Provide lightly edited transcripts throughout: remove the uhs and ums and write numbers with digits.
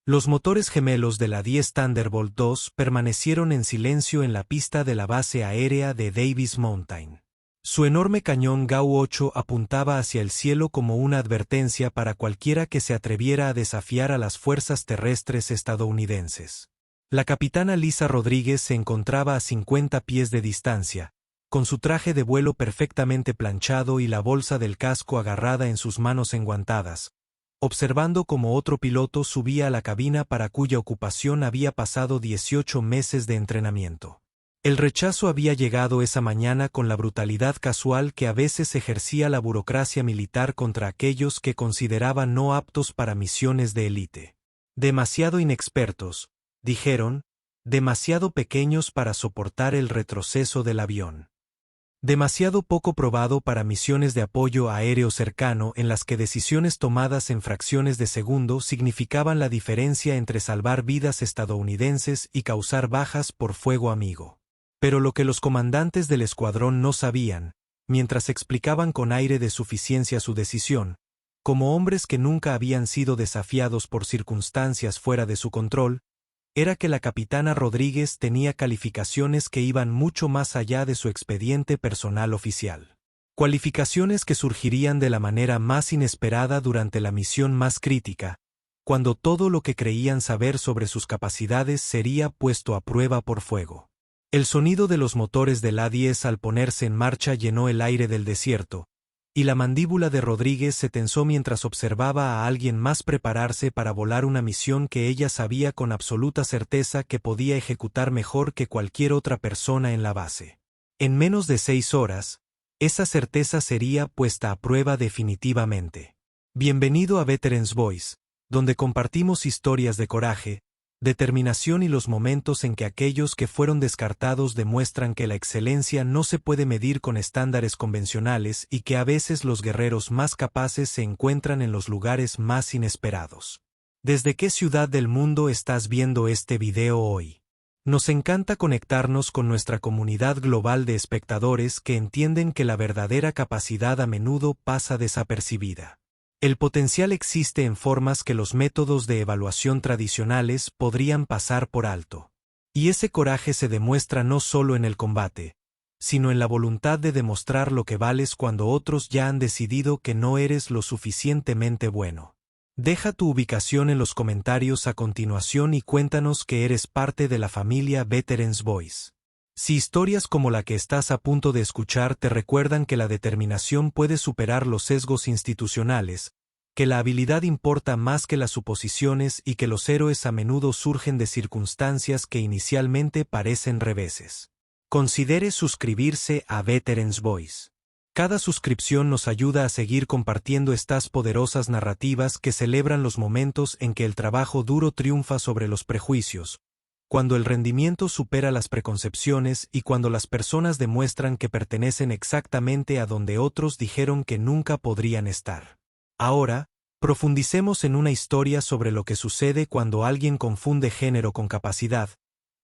Los motores gemelos de la 10 Thunderbolt II permanecieron en silencio en la pista de la base aérea de Davis Mountain. Su enorme cañón GAU-8 apuntaba hacia el cielo como una advertencia para cualquiera que se atreviera a desafiar a las fuerzas terrestres estadounidenses. La capitana Lisa Rodríguez se encontraba a 50 pies de distancia, con su traje de vuelo perfectamente planchado y la bolsa del casco agarrada en sus manos enguantadas, observando cómo otro piloto subía a la cabina para cuya ocupación había pasado 18 meses de entrenamiento. El rechazo había llegado esa mañana con la brutalidad casual que a veces ejercía la burocracia militar contra aquellos que consideraban no aptos para misiones de élite. Demasiado inexpertos, dijeron, demasiado pequeños para soportar el retroceso del avión. Demasiado poco probado para misiones de apoyo aéreo cercano en las que decisiones tomadas en fracciones de segundo significaban la diferencia entre salvar vidas estadounidenses y causar bajas por fuego amigo. Pero lo que los comandantes del escuadrón no sabían, mientras explicaban con aire de suficiencia su decisión, como hombres que nunca habían sido desafiados por circunstancias fuera de su control, era que la capitana Rodríguez tenía calificaciones que iban mucho más allá de su expediente personal oficial. Cualificaciones que surgirían de la manera más inesperada durante la misión más crítica, cuando todo lo que creían saber sobre sus capacidades sería puesto a prueba por fuego. El sonido de los motores del A-10 al ponerse en marcha llenó el aire del desierto, y la mandíbula de Rodríguez se tensó mientras observaba a alguien más prepararse para volar una misión que ella sabía con absoluta certeza que podía ejecutar mejor que cualquier otra persona en la base. En menos de 6 horas, esa certeza sería puesta a prueba definitivamente. Bienvenido a Veterans Voice, donde compartimos historias de coraje, determinación y los momentos en que aquellos que fueron descartados demuestran que la excelencia no se puede medir con estándares convencionales y que a veces los guerreros más capaces se encuentran en los lugares más inesperados. ¿Desde qué ciudad del mundo estás viendo este video hoy? Nos encanta conectarnos con nuestra comunidad global de espectadores que entienden que la verdadera capacidad a menudo pasa desapercibida. El potencial existe en formas que los métodos de evaluación tradicionales podrían pasar por alto. Y ese coraje se demuestra no solo en el combate, sino en la voluntad de demostrar lo que vales cuando otros ya han decidido que no eres lo suficientemente bueno. Deja tu ubicación en los comentarios a continuación y cuéntanos que eres parte de la familia Veterans Voice. Si historias como la que estás a punto de escuchar te recuerdan que la determinación puede superar los sesgos institucionales, que la habilidad importa más que las suposiciones y que los héroes a menudo surgen de circunstancias que inicialmente parecen reveses, considere suscribirse a Veterans Voice. Cada suscripción nos ayuda a seguir compartiendo estas poderosas narrativas que celebran los momentos en que el trabajo duro triunfa sobre los prejuicios, cuando el rendimiento supera las preconcepciones y cuando las personas demuestran que pertenecen exactamente a donde otros dijeron que nunca podrían estar. Ahora, profundicemos en una historia sobre lo que sucede cuando alguien confunde género con capacidad,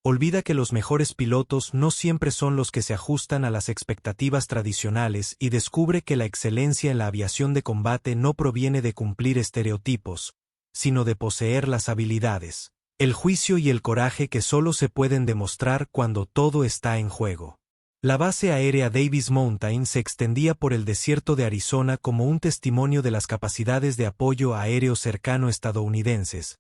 olvida que los mejores pilotos no siempre son los que se ajustan a las expectativas tradicionales y descubre que la excelencia en la aviación de combate no proviene de cumplir estereotipos, sino de poseer las habilidades, el juicio y el coraje que solo se pueden demostrar cuando todo está en juego. La base aérea Davis Mountain se extendía por el desierto de Arizona como un testimonio de las capacidades de apoyo aéreo cercano estadounidenses,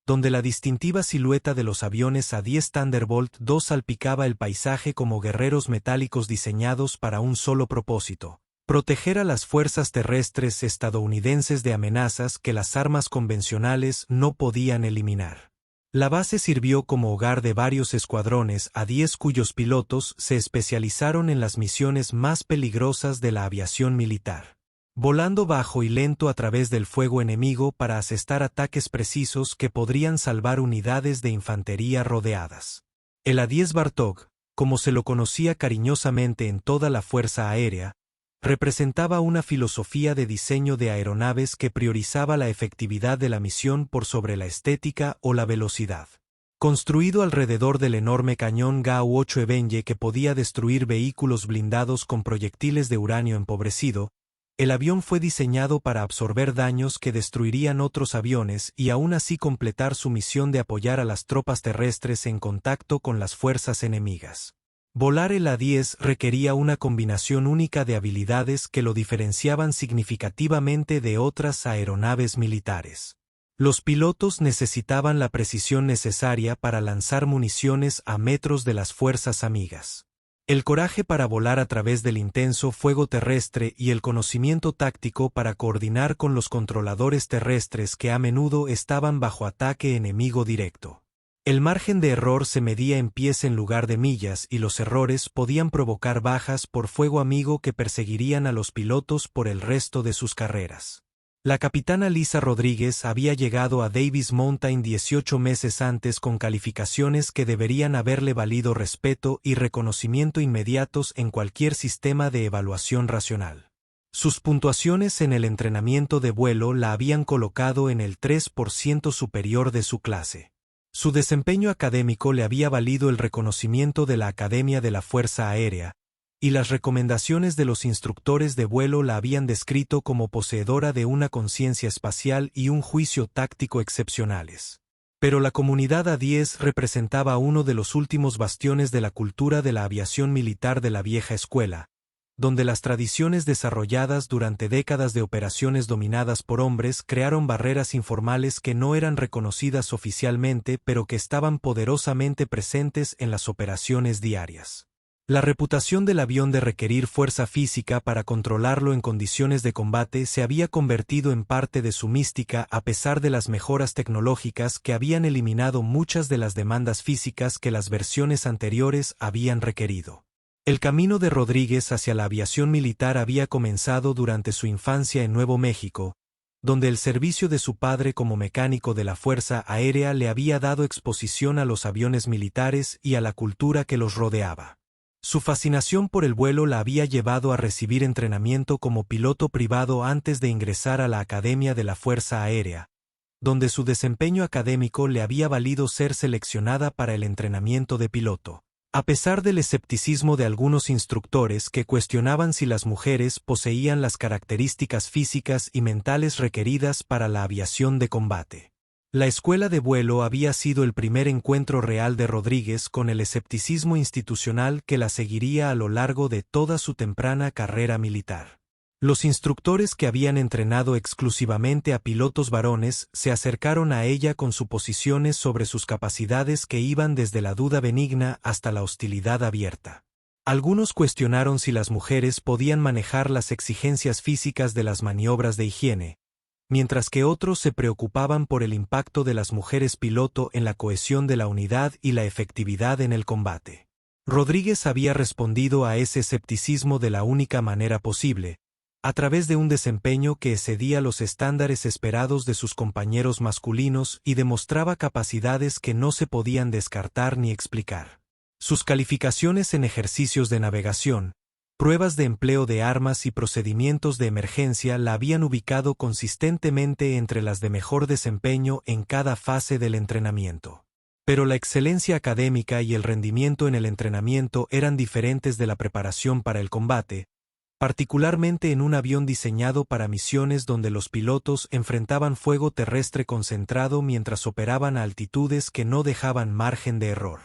donde la distintiva silueta de los aviones A-10 Thunderbolt II salpicaba el paisaje como guerreros metálicos diseñados para un solo propósito: proteger a las fuerzas terrestres estadounidenses de amenazas que las armas convencionales no podían eliminar. La base sirvió como hogar de varios escuadrones A-10 cuyos pilotos se especializaron en las misiones más peligrosas de la aviación militar, volando bajo y lento a través del fuego enemigo para asestar ataques precisos que podrían salvar unidades de infantería rodeadas. El A-10 Bartók, como se lo conocía cariñosamente en toda la Fuerza Aérea, representaba una filosofía de diseño de aeronaves que priorizaba la efectividad de la misión por sobre la estética o la velocidad. Construido alrededor del enorme cañón GAU-8 Evenge que podía destruir vehículos blindados con proyectiles de uranio empobrecido, El avión fue diseñado para absorber daños que destruirían otros aviones y aún así completar su misión de apoyar a las tropas terrestres en contacto con las fuerzas enemigas. Volar el A-10 requería una combinación única de habilidades que lo diferenciaban significativamente de otras aeronaves militares. Los pilotos necesitaban la precisión necesaria para lanzar municiones a metros de las fuerzas amigas. El coraje para volar a través del intenso fuego terrestre y el conocimiento táctico para coordinar con los controladores terrestres que a menudo estaban bajo ataque enemigo directo. El margen de error se medía en pies en lugar de millas y los errores podían provocar bajas por fuego amigo que perseguirían a los pilotos por el resto de sus carreras. La capitana Lisa Rodríguez había llegado a Davis Mountain 18 meses antes con calificaciones que deberían haberle valido respeto y reconocimiento inmediatos en cualquier sistema de evaluación racional. Sus puntuaciones en el entrenamiento de vuelo la habían colocado en el 3% superior de su clase. Su desempeño académico le había valido el reconocimiento de la Academia de la Fuerza Aérea, y las recomendaciones de los instructores de vuelo la habían descrito como poseedora de una conciencia espacial y un juicio táctico excepcionales. Pero la comunidad A-10 representaba uno de los últimos bastiones de la cultura de la aviación militar de la vieja escuela, donde las tradiciones desarrolladas durante décadas de operaciones dominadas por hombres crearon barreras informales que no eran reconocidas oficialmente pero que estaban poderosamente presentes en las operaciones diarias. La reputación del avión de requerir fuerza física para controlarlo en condiciones de combate se había convertido en parte de su mística a pesar de las mejoras tecnológicas que habían eliminado muchas de las demandas físicas que las versiones anteriores habían requerido. El camino de Rodríguez hacia la aviación militar había comenzado durante su infancia en Nuevo México, donde el servicio de su padre como mecánico de la Fuerza Aérea le había dado exposición a los aviones militares y a la cultura que los rodeaba. Su fascinación por el vuelo la había llevado a recibir entrenamiento como piloto privado antes de ingresar a la Academia de la Fuerza Aérea, donde su desempeño académico le había valido ser seleccionada para el entrenamiento de piloto. A pesar del escepticismo de algunos instructores que cuestionaban si las mujeres poseían las características físicas y mentales requeridas para la aviación de combate. La escuela de vuelo había sido el primer encuentro real de Rodríguez con el escepticismo institucional que la seguiría a lo largo de toda su temprana carrera militar. Los instructores que habían entrenado exclusivamente a pilotos varones se acercaron a ella con suposiciones sobre sus capacidades que iban desde la duda benigna hasta la hostilidad abierta. Algunos cuestionaron si las mujeres podían manejar las exigencias físicas de las maniobras de higiene, mientras que otros se preocupaban por el impacto de las mujeres piloto en la cohesión de la unidad y la efectividad en el combate. Rodríguez había respondido a ese escepticismo de la única manera posible, a través de un desempeño que excedía los estándares esperados de sus compañeros masculinos y demostraba capacidades que no se podían descartar ni explicar. Sus calificaciones en ejercicios de navegación, pruebas de empleo de armas y procedimientos de emergencia la habían ubicado consistentemente entre las de mejor desempeño en cada fase del entrenamiento. Pero la excelencia académica y el rendimiento en el entrenamiento eran diferentes de la preparación para el combate, particularmente en un avión diseñado para misiones donde los pilotos enfrentaban fuego terrestre concentrado mientras operaban a altitudes que no dejaban margen de error.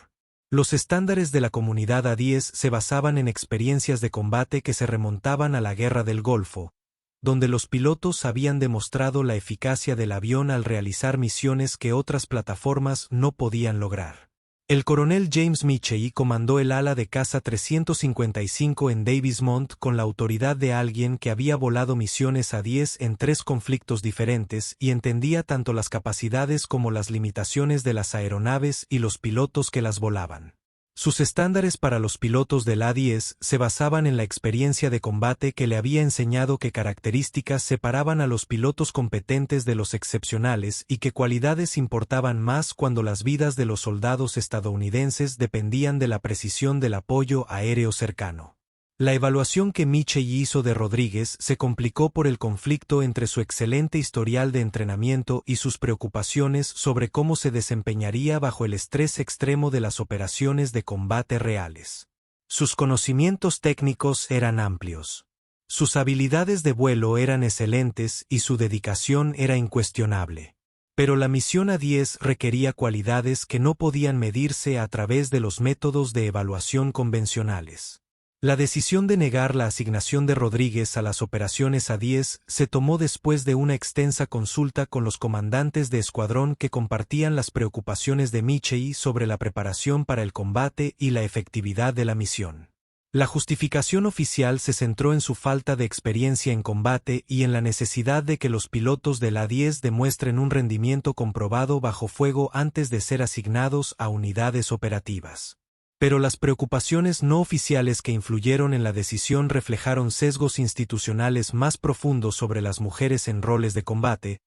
Los estándares de la comunidad A-10 se basaban en experiencias de combate que se remontaban a la Guerra del Golfo, donde los pilotos habían demostrado la eficacia del avión al realizar misiones que otras plataformas no podían lograr. El coronel James Michey comandó el ala de caza 355 en Davis Mont con la autoridad de alguien que había volado misiones A-10 en 3 conflictos diferentes y entendía tanto las capacidades como las limitaciones de las aeronaves y los pilotos que las volaban. Sus estándares para los pilotos del A-10 se basaban en la experiencia de combate que le había enseñado qué características separaban a los pilotos competentes de los excepcionales y qué cualidades importaban más cuando las vidas de los soldados estadounidenses dependían de la precisión del apoyo aéreo cercano. La evaluación que Michey hizo de Rodríguez se complicó por el conflicto entre su excelente historial de entrenamiento y sus preocupaciones sobre cómo se desempeñaría bajo el estrés extremo de las operaciones de combate reales. Sus conocimientos técnicos eran amplios. Sus habilidades de vuelo eran excelentes y su dedicación era incuestionable. Pero la misión A10 requería cualidades que no podían medirse a través de los métodos de evaluación convencionales. La decisión de negar la asignación de Rodríguez a las operaciones A10 se tomó después de una extensa consulta con los comandantes de escuadrón que compartían las preocupaciones de Michei sobre la preparación para el combate y la efectividad de la misión. La justificación oficial se centró en su falta de experiencia en combate y en la necesidad de que los pilotos del A10 demuestren un rendimiento comprobado bajo fuego antes de ser asignados a unidades operativas. Pero las preocupaciones no oficiales que influyeron en la decisión reflejaron sesgos institucionales más profundos sobre las mujeres en roles de combate,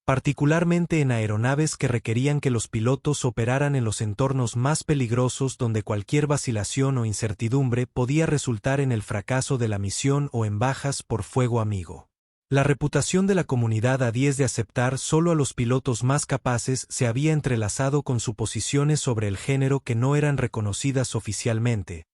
particularmente en aeronaves que requerían que los pilotos operaran en los entornos más peligrosos donde cualquier vacilación o incertidumbre podía resultar en el fracaso de la misión o en bajas por fuego amigo. La reputación de la comunidad A10 de aceptar solo a los pilotos más capaces se había entrelazado con suposiciones sobre el género que no eran reconocidas oficialmente,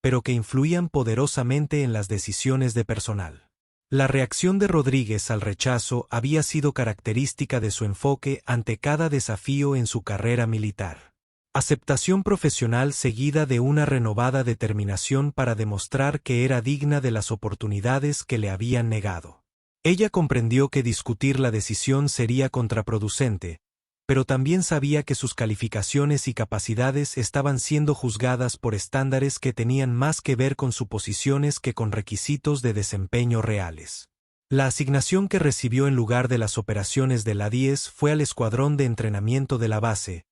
pero que influían poderosamente en las decisiones de personal. La reacción de Rodríguez al rechazo había sido característica de su enfoque ante cada desafío en su carrera militar. Aceptación profesional seguida de una renovada determinación para demostrar que era digna de las oportunidades que le habían negado. Ella comprendió que discutir la decisión sería contraproducente, pero también sabía que sus calificaciones y capacidades estaban siendo juzgadas por estándares que tenían más que ver con suposiciones que con requisitos de desempeño reales. La asignación que recibió en lugar de las operaciones del A10 fue al escuadrón de entrenamiento de la base,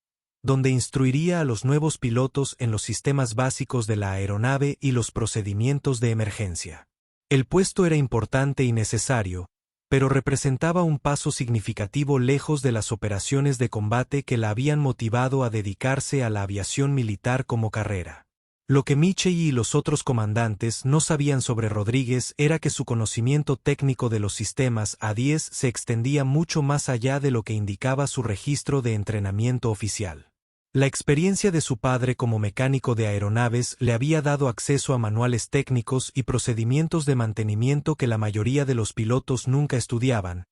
donde instruiría a los nuevos pilotos en los sistemas básicos de la aeronave y los procedimientos de emergencia. El puesto era importante y necesario, pero representaba un paso significativo lejos de las operaciones de combate que la habían motivado a dedicarse a la aviación militar como carrera. Lo que Michei y los otros comandantes no sabían sobre Rodríguez era que su conocimiento técnico de los sistemas A10 se extendía mucho más allá de lo que indicaba su registro de entrenamiento oficial. La experiencia de su padre como mecánico de aeronaves le había dado acceso a manuales técnicos y procedimientos de mantenimiento que la mayoría de los pilotos nunca estudiaban,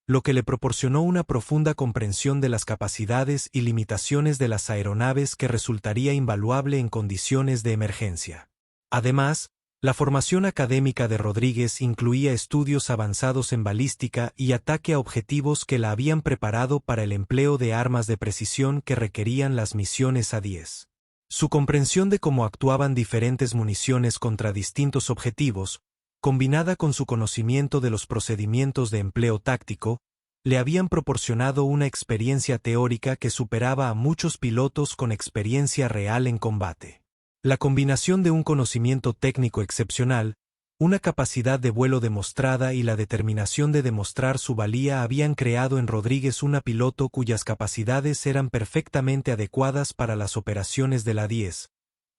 lo que le proporcionó una profunda comprensión de las capacidades y limitaciones de las aeronaves que resultaría invaluable en condiciones de emergencia. Además, la formación académica de Rodríguez incluía estudios avanzados en balística y ataque a objetivos que la habían preparado para el empleo de armas de precisión que requerían las misiones A10. Su comprensión de cómo actuaban diferentes municiones contra distintos objetivos, combinada con su conocimiento de los procedimientos de empleo táctico, le habían proporcionado una experiencia teórica que superaba a muchos pilotos con experiencia real en combate. La combinación de un conocimiento técnico excepcional, una capacidad de vuelo demostrada y la determinación de demostrar su valía habían creado en Rodríguez una piloto cuyas capacidades eran perfectamente adecuadas para las operaciones de la A10,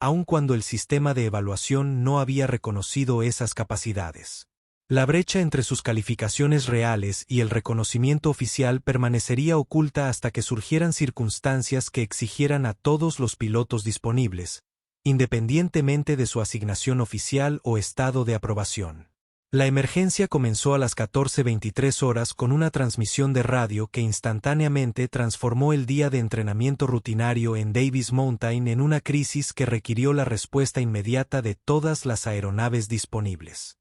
aun cuando el sistema de evaluación no había reconocido esas capacidades. La brecha entre sus calificaciones reales y el reconocimiento oficial permanecería oculta hasta que surgieran circunstancias que exigieran a todos los pilotos disponibles, independientemente de su asignación oficial o estado de aprobación. La emergencia comenzó a las 14:23 horas con una transmisión de radio que instantáneamente transformó el día de entrenamiento rutinario en Davis Mountain en una crisis que requirió la respuesta inmediata de todas las aeronaves disponibles.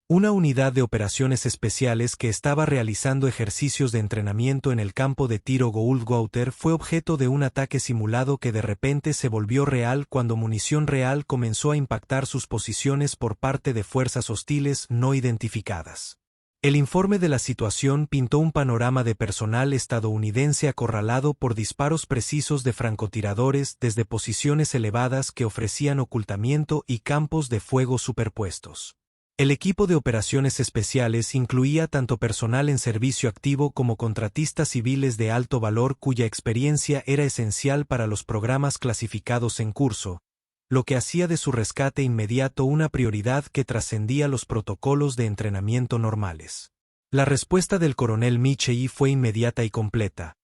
Una unidad de operaciones especiales que estaba realizando ejercicios de entrenamiento en el campo de tiro Goldwater fue objeto de un ataque simulado que de repente se volvió real cuando munición real comenzó a impactar sus posiciones por parte de fuerzas hostiles no identificadas. El informe de la situación pintó un panorama de personal estadounidense acorralado por disparos precisos de francotiradores desde posiciones elevadas que ofrecían ocultamiento y campos de fuego superpuestos. El equipo de operaciones especiales incluía tanto personal en servicio activo como contratistas civiles de alto valor cuya experiencia era esencial para los programas clasificados en curso, lo que hacía de su rescate inmediato una prioridad que trascendía los protocolos de entrenamiento normales. La respuesta del coronel Michei fue inmediata y completa.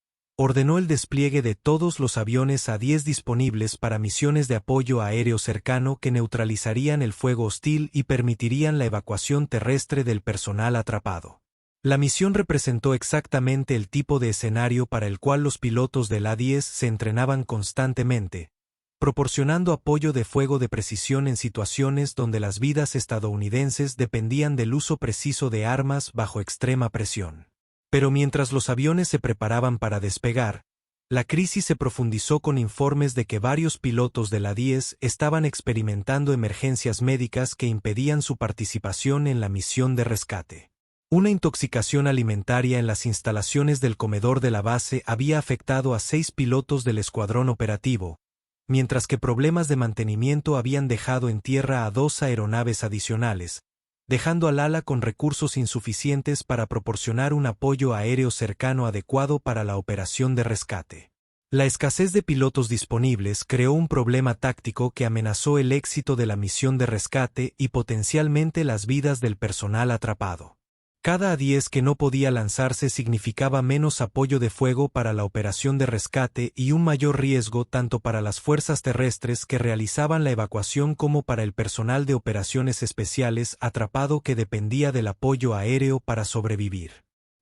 ordenó el despliegue de todos los aviones A-10 disponibles para misiones de apoyo aéreo cercano que neutralizarían el fuego hostil y permitirían la evacuación terrestre del personal atrapado. La misión representó exactamente el tipo de escenario para el cual los pilotos del A-10 se entrenaban constantemente, proporcionando apoyo de fuego de precisión en situaciones donde las vidas estadounidenses dependían del uso preciso de armas bajo extrema presión. Pero mientras los aviones se preparaban para despegar, la crisis se profundizó con informes de que varios pilotos del A-10 estaban experimentando emergencias médicas que impedían su participación en la misión de rescate. Una intoxicación alimentaria en las instalaciones del comedor de la base había afectado a 6 pilotos del escuadrón operativo, mientras que problemas de mantenimiento habían dejado en tierra a 2 aeronaves adicionales, dejando al ala con recursos insuficientes para proporcionar un apoyo aéreo cercano adecuado para la operación de rescate. La escasez de pilotos disponibles creó un problema táctico que amenazó el éxito de la misión de rescate y potencialmente las vidas del personal atrapado. Cada A-10 que no podía lanzarse significaba menos apoyo de fuego para la operación de rescate y un mayor riesgo tanto para las fuerzas terrestres que realizaban la evacuación como para el personal de operaciones especiales atrapado que dependía del apoyo aéreo para sobrevivir.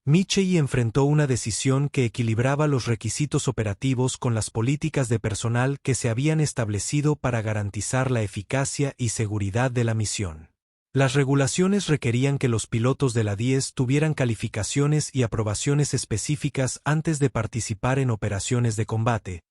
Michei enfrentó una decisión que equilibraba los requisitos operativos con las políticas de personal que se habían establecido para garantizar la eficacia y seguridad de la misión. Las regulaciones requerían que los pilotos de la A-10 tuvieran calificaciones y aprobaciones específicas antes de participar en operaciones de combate,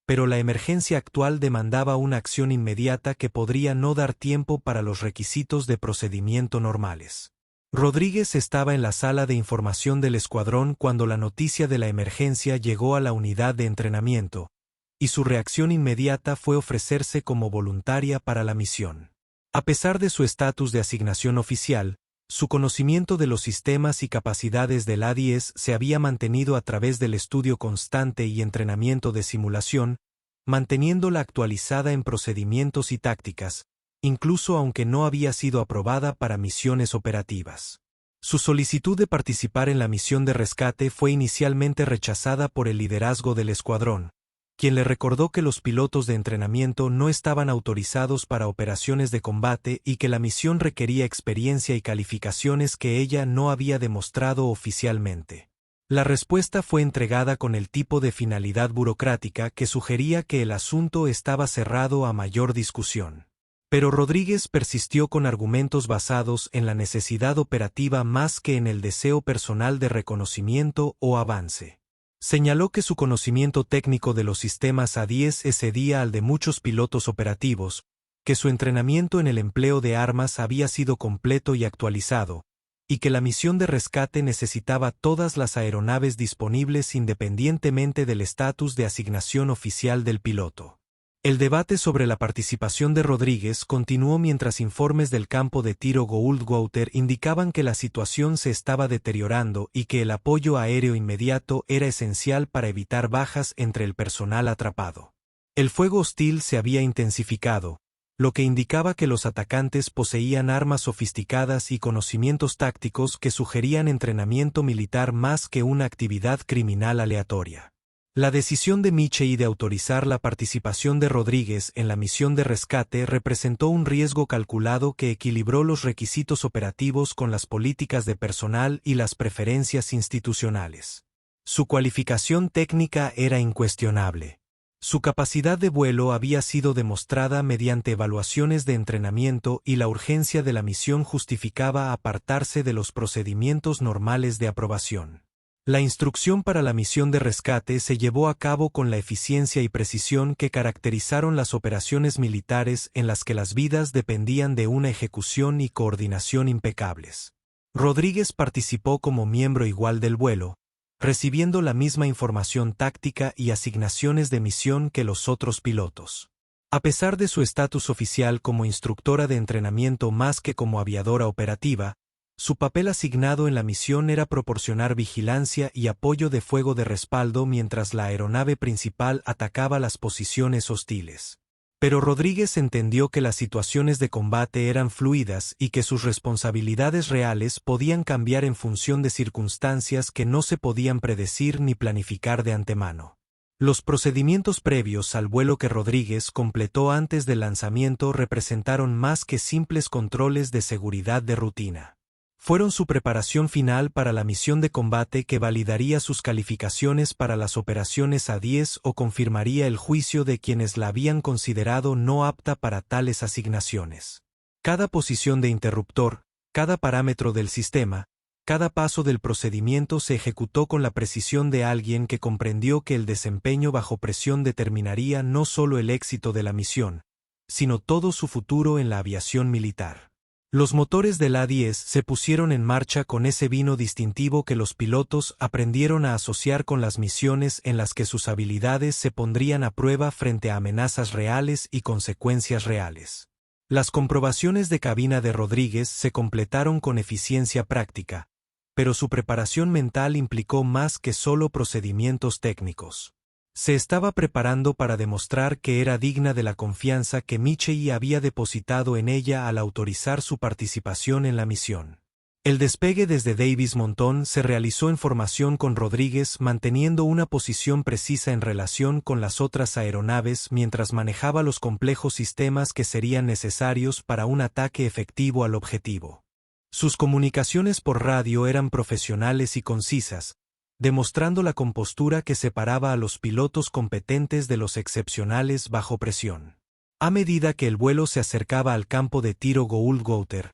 pero la emergencia actual demandaba una acción inmediata que podría no dar tiempo para los requisitos de procedimiento normales. Rodríguez estaba en la sala de información del escuadrón cuando la noticia de la emergencia llegó a la unidad de entrenamiento, y su reacción inmediata fue ofrecerse como voluntaria para la misión. A pesar de su estatus de asignación oficial, su conocimiento de los sistemas y capacidades del A-10 se había mantenido a través del estudio constante y entrenamiento de simulación, manteniéndola actualizada en procedimientos y tácticas, incluso aunque no había sido aprobada para misiones operativas. Su solicitud de participar en la misión de rescate fue inicialmente rechazada por el liderazgo del escuadrón, quien le recordó que los pilotos de entrenamiento no estaban autorizados para operaciones de combate y que la misión requería experiencia y calificaciones que ella no había demostrado oficialmente. La respuesta fue entregada con el tipo de finalidad burocrática que sugería que el asunto estaba cerrado a mayor discusión. Pero Rodríguez persistió con argumentos basados en la necesidad operativa más que en el deseo personal de reconocimiento o avance. Señaló que su conocimiento técnico de los sistemas A-10 excedía al de muchos pilotos operativos, que su entrenamiento en el empleo de armas había sido completo y actualizado, y que la misión de rescate necesitaba todas las aeronaves disponibles independientemente del estatus de asignación oficial del piloto. El debate sobre la participación de Rodríguez continuó mientras informes del campo de tiro Goldwater indicaban que la situación se estaba deteriorando y que el apoyo aéreo inmediato era esencial para evitar bajas entre el personal atrapado. El fuego hostil se había intensificado, lo que indicaba que los atacantes poseían armas sofisticadas y conocimientos tácticos que sugerían entrenamiento militar más que una actividad criminal aleatoria. La decisión de Michei de autorizar la participación de Rodríguez en la misión de rescate representó un riesgo calculado que equilibró los requisitos operativos con las políticas de personal y las preferencias institucionales. Su cualificación técnica era incuestionable. Su capacidad de vuelo había sido demostrada mediante evaluaciones de entrenamiento y la urgencia de la misión justificaba apartarse de los procedimientos normales de aprobación. La instrucción para la misión de rescate se llevó a cabo con la eficiencia y precisión que caracterizaron las operaciones militares en las que las vidas dependían de una ejecución y coordinación impecables. Rodríguez participó como miembro igual del vuelo, recibiendo la misma información táctica y asignaciones de misión que los otros pilotos. A pesar de su estatus oficial como instructora de entrenamiento más que como aviadora operativa, su papel asignado en la misión era proporcionar vigilancia y apoyo de fuego de respaldo mientras la aeronave principal atacaba las posiciones hostiles. Pero Rodríguez entendió que las situaciones de combate eran fluidas y que sus responsabilidades reales podían cambiar en función de circunstancias que no se podían predecir ni planificar de antemano. Los procedimientos previos al vuelo que Rodríguez completó antes del lanzamiento representaron más que simples controles de seguridad de rutina. Fueron su preparación final para la misión de combate que validaría sus calificaciones para las operaciones A-10 o confirmaría el juicio de quienes la habían considerado no apta para tales asignaciones. Cada posición de interruptor, cada parámetro del sistema, cada paso del procedimiento se ejecutó con la precisión de alguien que comprendió que el desempeño bajo presión determinaría no solo el éxito de la misión, sino todo su futuro en la aviación militar. Los motores del A-10 se pusieron en marcha con ese vino distintivo que los pilotos aprendieron a asociar con las misiones en las que sus habilidades se pondrían a prueba frente a amenazas reales y consecuencias reales. Las comprobaciones de cabina de Rodríguez se completaron con eficiencia práctica, pero su preparación mental implicó más que solo procedimientos técnicos. Se estaba preparando para demostrar que era digna de la confianza que Michie había depositado en ella al autorizar su participación en la misión. El despegue desde Davis Montón se realizó en formación con Rodríguez manteniendo una posición precisa en relación con las otras aeronaves mientras manejaba los complejos sistemas que serían necesarios para un ataque efectivo al objetivo. Sus comunicaciones por radio eran profesionales y concisas, demostrando la compostura que separaba a los pilotos competentes de los excepcionales bajo presión. A medida que el vuelo se acercaba al campo de tiro Gould-Gouter,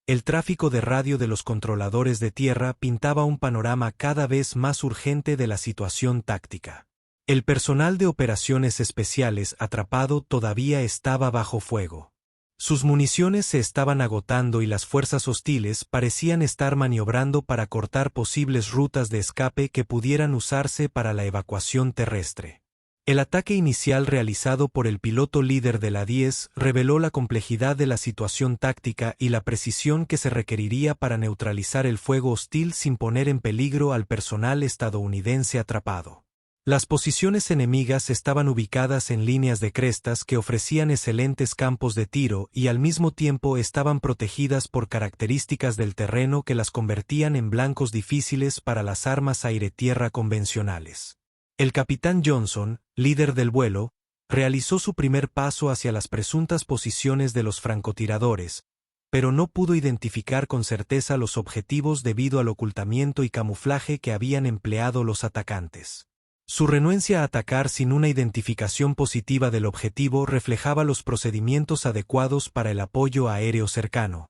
el tráfico de radio de los controladores de tierra pintaba un panorama cada vez más urgente de la situación táctica. El personal de operaciones especiales atrapado todavía estaba bajo fuego. Sus municiones se estaban agotando y las fuerzas hostiles parecían estar maniobrando para cortar posibles rutas de escape que pudieran usarse para la evacuación terrestre. El ataque inicial realizado por el piloto líder de la 10 reveló la complejidad de la situación táctica y la precisión que se requeriría para neutralizar el fuego hostil sin poner en peligro al personal estadounidense atrapado. Las posiciones enemigas estaban ubicadas en líneas de crestas que ofrecían excelentes campos de tiro y al mismo tiempo estaban protegidas por características del terreno que las convertían en blancos difíciles para las armas aire-tierra convencionales. El capitán Johnson, líder del vuelo, realizó su primer paso hacia las presuntas posiciones de los francotiradores, pero no pudo identificar con certeza los objetivos debido al ocultamiento y camuflaje que habían empleado los atacantes. Su renuencia a atacar sin una identificación positiva del objetivo reflejaba los procedimientos adecuados para el apoyo aéreo cercano,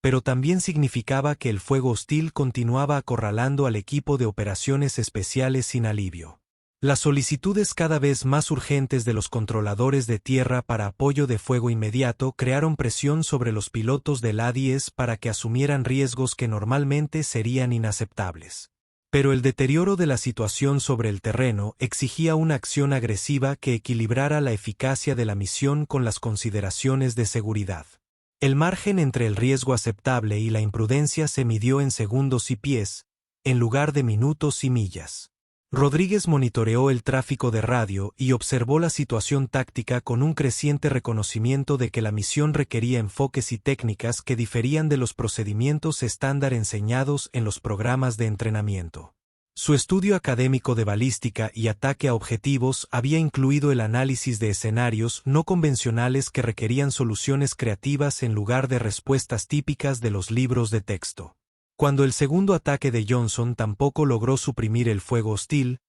pero también significaba que el fuego hostil continuaba acorralando al equipo de operaciones especiales sin alivio. Las solicitudes cada vez más urgentes de los controladores de tierra para apoyo de fuego inmediato crearon presión sobre los pilotos del A-10 para que asumieran riesgos que normalmente serían inaceptables. Pero el deterioro de la situación sobre el terreno exigía una acción agresiva que equilibrara la eficacia de la misión con las consideraciones de seguridad. El margen entre el riesgo aceptable y la imprudencia se midió en segundos y pies, en lugar de minutos y millas. Rodríguez monitoreó el tráfico de radio y observó la situación táctica con un creciente reconocimiento de que la misión requería enfoques y técnicas que diferían de los procedimientos estándar enseñados en los programas de entrenamiento. Su estudio académico de balística y ataque a objetivos había incluido el análisis de escenarios no convencionales que requerían soluciones creativas en lugar de respuestas típicas de los libros de texto. Cuando el segundo ataque de Johnson tampoco logró suprimir el fuego hostil,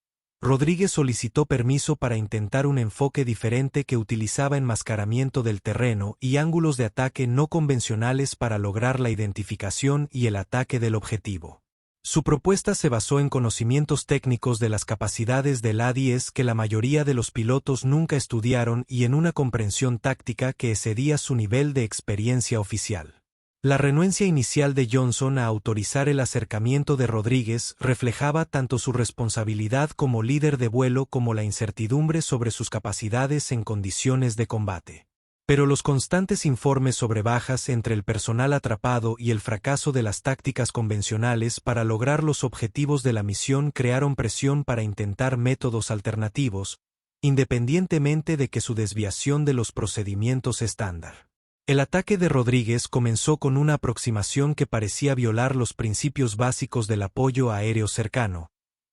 Rodríguez solicitó permiso para intentar un enfoque diferente que utilizaba enmascaramiento del terreno y ángulos de ataque no convencionales para lograr la identificación y el ataque del objetivo. Su propuesta se basó en conocimientos técnicos de las capacidades del A-10 que la mayoría de los pilotos nunca estudiaron y en una comprensión táctica que excedía su nivel de experiencia oficial. La renuencia inicial de Johnson a autorizar el acercamiento de Rodríguez reflejaba tanto su responsabilidad como líder de vuelo como la incertidumbre sobre sus capacidades en condiciones de combate. Pero los constantes informes sobre bajas entre el personal atrapado y el fracaso de las tácticas convencionales para lograr los objetivos de la misión crearon presión para intentar métodos alternativos, independientemente de que su desviación de los procedimientos estándar. El ataque de Rodríguez comenzó con una aproximación que parecía violar los principios básicos del apoyo aéreo cercano,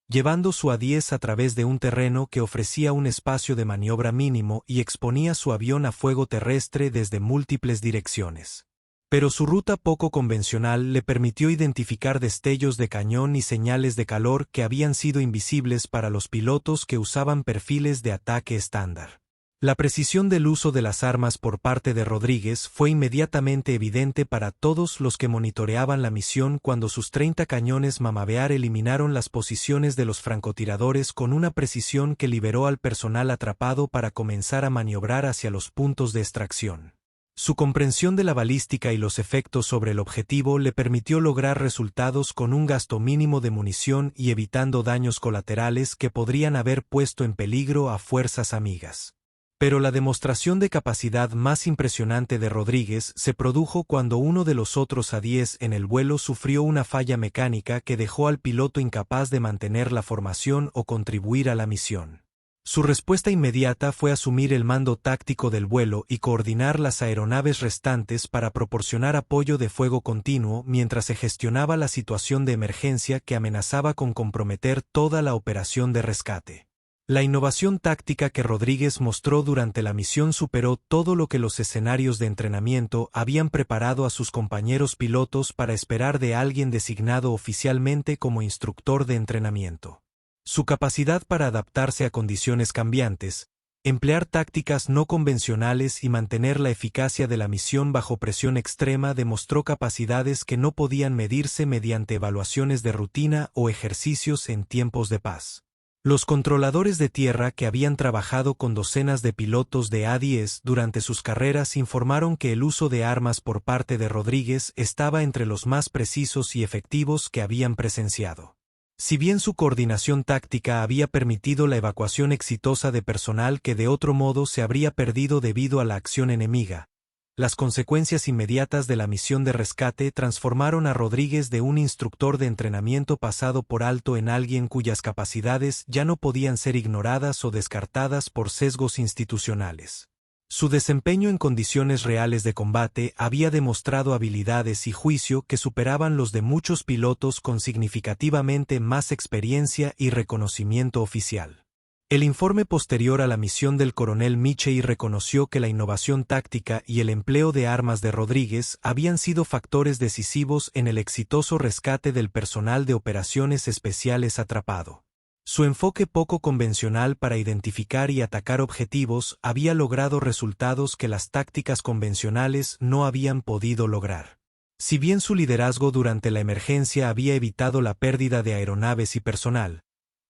llevando su A-10 a través de un terreno que ofrecía un espacio de maniobra mínimo y exponía su avión a fuego terrestre desde múltiples direcciones. Pero su ruta poco convencional le permitió identificar destellos de cañón y señales de calor que habían sido invisibles para los pilotos que usaban perfiles de ataque estándar. La precisión del uso de las armas por parte de Rodríguez fue inmediatamente evidente para todos los que monitoreaban la misión cuando sus 30 cañones Mamabear eliminaron las posiciones de los francotiradores con una precisión que liberó al personal atrapado para comenzar a maniobrar hacia los puntos de extracción. Su comprensión de la balística y los efectos sobre el objetivo le permitió lograr resultados con un gasto mínimo de munición y evitando daños colaterales que podrían haber puesto en peligro a fuerzas amigas. Pero la demostración de capacidad más impresionante de Rodríguez se produjo cuando uno de los otros A-10 en el vuelo sufrió una falla mecánica que dejó al piloto incapaz de mantener la formación o contribuir a la misión. Su respuesta inmediata fue asumir el mando táctico del vuelo y coordinar las aeronaves restantes para proporcionar apoyo de fuego continuo mientras se gestionaba la situación de emergencia que amenazaba con comprometer toda la operación de rescate. La innovación táctica que Rodríguez mostró durante la misión superó todo lo que los escenarios de entrenamiento habían preparado a sus compañeros pilotos para esperar de alguien designado oficialmente como instructor de entrenamiento. Su capacidad para adaptarse a condiciones cambiantes, emplear tácticas no convencionales y mantener la eficacia de la misión bajo presión extrema demostró capacidades que no podían medirse mediante evaluaciones de rutina o ejercicios en tiempos de paz. Los controladores de tierra que habían trabajado con docenas de pilotos de A-10 durante sus carreras informaron que el uso de armas por parte de Rodríguez estaba entre los más precisos y efectivos que habían presenciado. Si bien su coordinación táctica había permitido la evacuación exitosa de personal que de otro modo se habría perdido debido a la acción enemiga, las consecuencias inmediatas de la misión de rescate transformaron a Rodríguez de un instructor de entrenamiento pasado por alto en alguien cuyas capacidades ya no podían ser ignoradas o descartadas por sesgos institucionales. Su desempeño en condiciones reales de combate había demostrado habilidades y juicio que superaban los de muchos pilotos con significativamente más experiencia y reconocimiento oficial. El informe posterior a la misión del coronel Michey reconoció que la innovación táctica y el empleo de armas de Rodríguez habían sido factores decisivos en el exitoso rescate del personal de operaciones especiales atrapado. Su enfoque poco convencional para identificar y atacar objetivos había logrado resultados que las tácticas convencionales no habían podido lograr. Si bien su liderazgo durante la emergencia había evitado la pérdida de aeronaves y personal,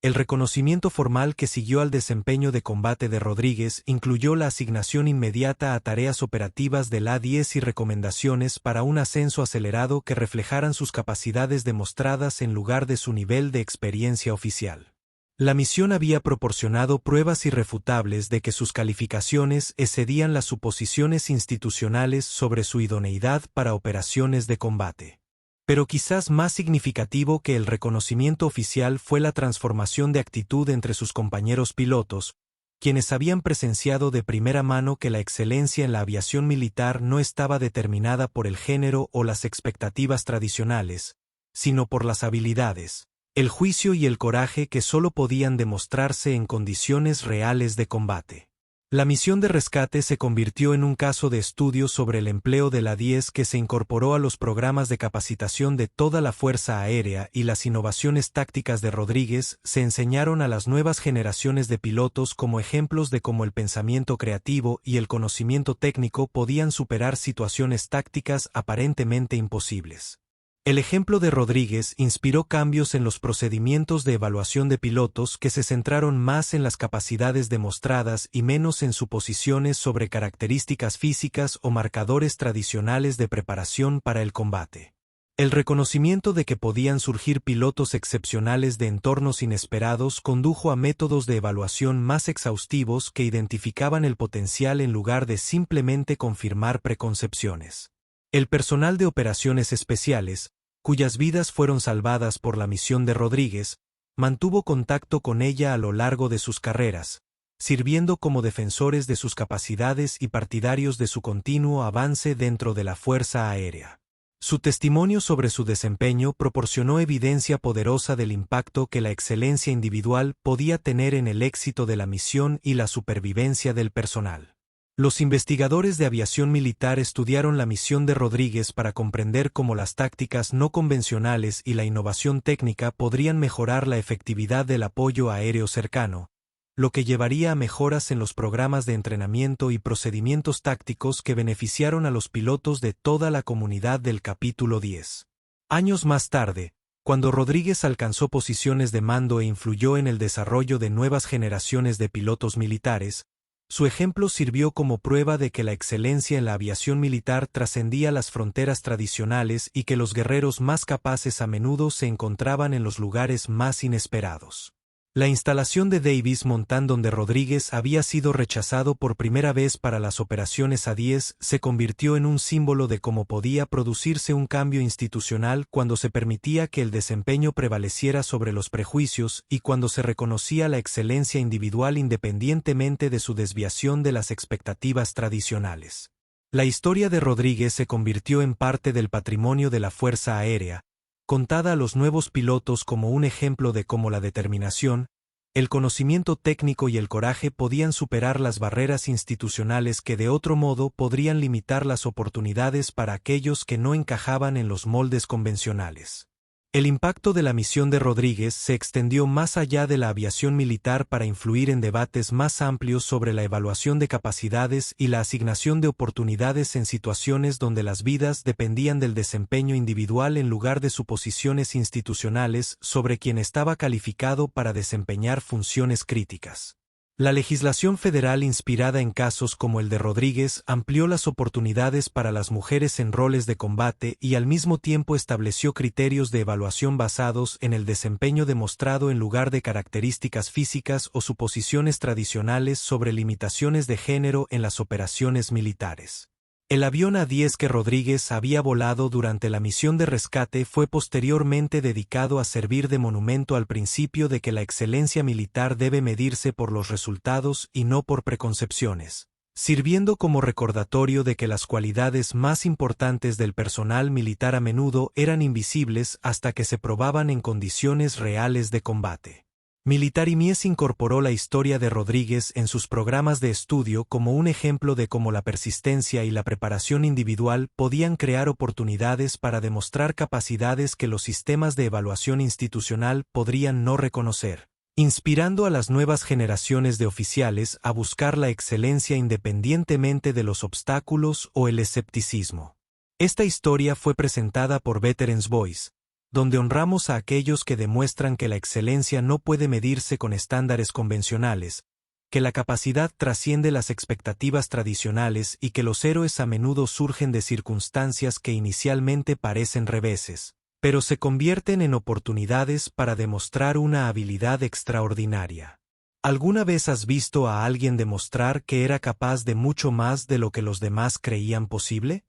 el reconocimiento formal que siguió al desempeño de combate de Rodríguez incluyó la asignación inmediata a tareas operativas del A-10 y recomendaciones para un ascenso acelerado que reflejaran sus capacidades demostradas en lugar de su nivel de experiencia oficial. La misión había proporcionado pruebas irrefutables de que sus calificaciones excedían las suposiciones institucionales sobre su idoneidad para operaciones de combate. Pero quizás más significativo que el reconocimiento oficial fue la transformación de actitud entre sus compañeros pilotos, quienes habían presenciado de primera mano que la excelencia en la aviación militar no estaba determinada por el género o las expectativas tradicionales, sino por las habilidades, el juicio y el coraje que solo podían demostrarse en condiciones reales de combate. La misión de rescate se convirtió en un caso de estudio sobre el empleo de la A-10 que se incorporó a los programas de capacitación de toda la Fuerza Aérea y las innovaciones tácticas de Rodríguez se enseñaron a las nuevas generaciones de pilotos como ejemplos de cómo el pensamiento creativo y el conocimiento técnico podían superar situaciones tácticas aparentemente imposibles. El ejemplo de Rodríguez inspiró cambios en los procedimientos de evaluación de pilotos que se centraron más en las capacidades demostradas y menos en suposiciones sobre características físicas o marcadores tradicionales de preparación para el combate. El reconocimiento de que podían surgir pilotos excepcionales de entornos inesperados condujo a métodos de evaluación más exhaustivos que identificaban el potencial en lugar de simplemente confirmar preconcepciones. El personal de operaciones especiales, cuyas vidas fueron salvadas por la misión de Rodríguez, mantuvo contacto con ella a lo largo de sus carreras, sirviendo como defensores de sus capacidades y partidarios de su continuo avance dentro de la Fuerza Aérea. Su testimonio sobre su desempeño proporcionó evidencia poderosa del impacto que la excelencia individual podía tener en el éxito de la misión y la supervivencia del personal. Los investigadores de aviación militar estudiaron la misión de Rodríguez para comprender cómo las tácticas no convencionales y la innovación técnica podrían mejorar la efectividad del apoyo aéreo cercano, lo que llevaría a mejoras en los programas de entrenamiento y procedimientos tácticos que beneficiaron a los pilotos de toda la comunidad del capítulo 10. Años más tarde, cuando Rodríguez alcanzó posiciones de mando e influyó en el desarrollo de nuevas generaciones de pilotos militares, su ejemplo sirvió como prueba de que la excelencia en la aviación militar trascendía las fronteras tradicionales y que los guerreros más capaces a menudo se encontraban en los lugares más inesperados. La instalación de Davis Montán donde Rodríguez había sido rechazado por primera vez para las operaciones A-10 se convirtió en un símbolo de cómo podía producirse un cambio institucional cuando se permitía que el desempeño prevaleciera sobre los prejuicios y cuando se reconocía la excelencia individual independientemente de su desviación de las expectativas tradicionales. La historia de Rodríguez se convirtió en parte del patrimonio de la Fuerza Aérea, contada a los nuevos pilotos como un ejemplo de cómo la determinación, el conocimiento técnico y el coraje podían superar las barreras institucionales que de otro modo podrían limitar las oportunidades para aquellos que no encajaban en los moldes convencionales. El impacto de la misión de Rodríguez se extendió más allá de la aviación militar para influir en debates más amplios sobre la evaluación de capacidades y la asignación de oportunidades en situaciones donde las vidas dependían del desempeño individual en lugar de suposiciones institucionales sobre quien estaba calificado para desempeñar funciones críticas. La legislación federal inspirada en casos como el de Rodríguez amplió las oportunidades para las mujeres en roles de combate y al mismo tiempo estableció criterios de evaluación basados en el desempeño demostrado en lugar de características físicas o suposiciones tradicionales sobre limitaciones de género en las operaciones militares. El avión A-10 que Rodríguez había volado durante la misión de rescate fue posteriormente dedicado a servir de monumento al principio de que la excelencia militar debe medirse por los resultados y no por preconcepciones, sirviendo como recordatorio de que las cualidades más importantes del personal militar a menudo eran invisibles hasta que se probaban en condiciones reales de combate. Military Mies incorporó la historia de Rodríguez en sus programas de estudio como un ejemplo de cómo la persistencia y la preparación individual podían crear oportunidades para demostrar capacidades que los sistemas de evaluación institucional podrían no reconocer, inspirando a las nuevas generaciones de oficiales a buscar la excelencia independientemente de los obstáculos o el escepticismo. Esta historia fue presentada por Veterans Voice, donde honramos a aquellos que demuestran que la excelencia no puede medirse con estándares convencionales, que la capacidad trasciende las expectativas tradicionales y que los héroes a menudo surgen de circunstancias que inicialmente parecen reveses, pero se convierten en oportunidades para demostrar una habilidad extraordinaria. ¿Alguna vez has visto a alguien demostrar que era capaz de mucho más de lo que los demás creían posible?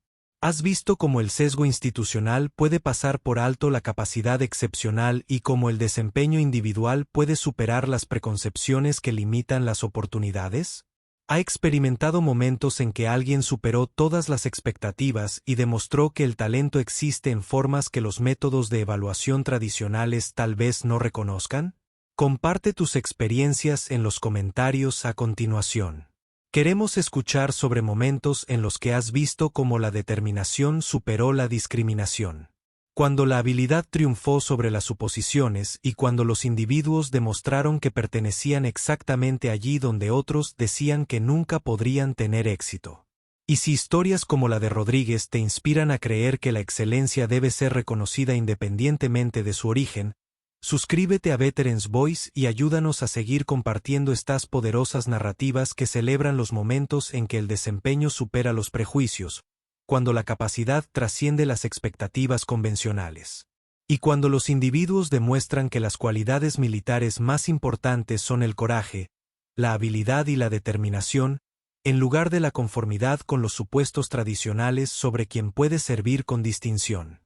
¿Has visto cómo el sesgo institucional puede pasar por alto la capacidad excepcional y cómo el desempeño individual puede superar las preconcepciones que limitan las oportunidades? ¿Ha experimentado momentos en que alguien superó todas las expectativas y demostró que el talento existe en formas que los métodos de evaluación tradicionales tal vez no reconozcan? Comparte tus experiencias en los comentarios a continuación. Queremos escuchar sobre momentos en los que has visto cómo la determinación superó la discriminación. Cuando la habilidad triunfó sobre las suposiciones y cuando los individuos demostraron que pertenecían exactamente allí donde otros decían que nunca podrían tener éxito. Y si historias como la de Rodríguez te inspiran a creer que la excelencia debe ser reconocida independientemente de su origen, suscríbete a Veterans Voice y ayúdanos a seguir compartiendo estas poderosas narrativas que celebran los momentos en que el desempeño supera los prejuicios, cuando la capacidad trasciende las expectativas convencionales. Y cuando los individuos demuestran que las cualidades militares más importantes son el coraje, la habilidad y la determinación, en lugar de la conformidad con los supuestos tradicionales sobre quien puede servir con distinción.